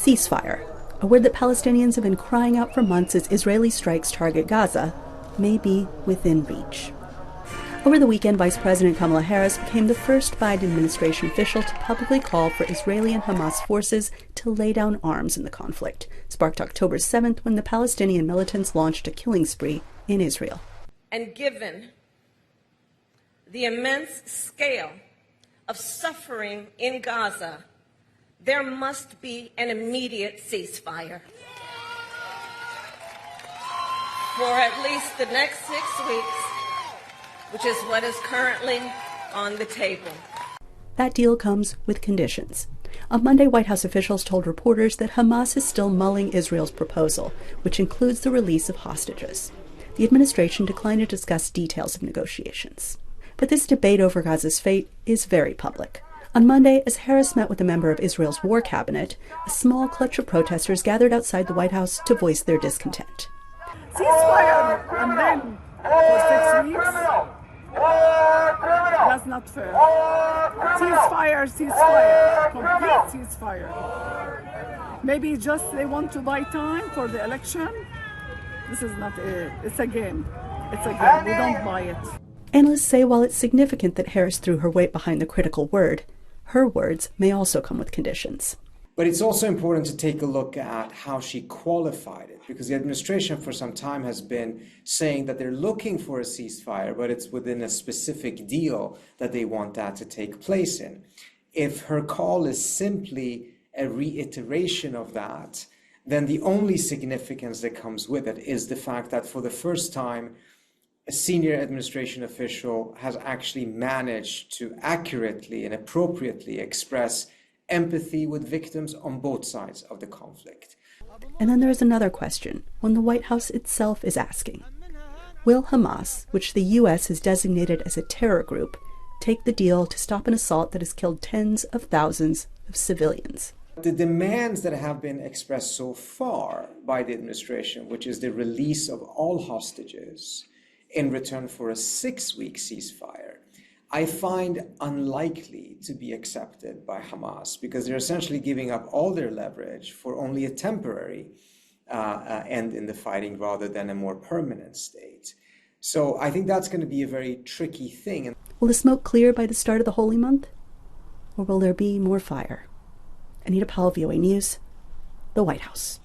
ceasefire, a word that Palestinians have been crying out for months as Israeli strikes target Gaza, may be within reach. Over the weekend, Vice President Kamala Harris became the first Biden administration official to publicly call for Israeli and Hamas forces to lay down arms in the conflict, sparked October 7th when the Palestinian militants launched a killing spree in Israel. And given the immense scale of suffering in Gaza, there must be an immediate ceasefire. For at least the next 6 weeks, which is what is currently on the table. That deal comes with conditions. On Monday, White House officials told reporters that Hamas is still mulling Israel's proposal, which includes the release of hostages. The administration declined to discuss details of negotiations. But this debate over Gaza's fate is very public. On Monday, as Harris met with a member of Israel's war cabinet, a small clutch of protesters gathered outside the White House to voice their discontent. Ceasefire and then for 6 weeks? That's not fair. Ceasefire, complete ceasefire. Maybe just they want to buy time for the election. This is not it. It's a game. It's a game. We don't buy it. Analysts say while it's significant that Harris threw her weight behind the critical word, her words may also come with conditions. But it's also important to take a look at how she qualified it, because the administration for some time has been saying that they're looking for a ceasefire, but it's within a specific deal that they want that to take place in. If her call is simply a reiteration of that, then the only significance that comes with it is the fact that for the first time, a senior administration official has actually managed to accurately and appropriately express empathy with victims on both sides of the conflict. And then there is another question, one the White House itself is asking. Will Hamas, which the U.S. has designated as a terror group, take the deal to stop an assault that has killed tens of thousands of civilians? The demands that have been expressed so far by the administration, which is the release of all hostages in return for a 6-week ceasefire, I find unlikely to be accepted by Hamas, because they're essentially giving up all their leverage for only a temporary end in the fighting rather than a more permanent state. So I think that's going to be a very tricky thing. Will the smoke clear by the start of the Holy Month? Or will there be more fire? Anita Powell, VOA News, the White House.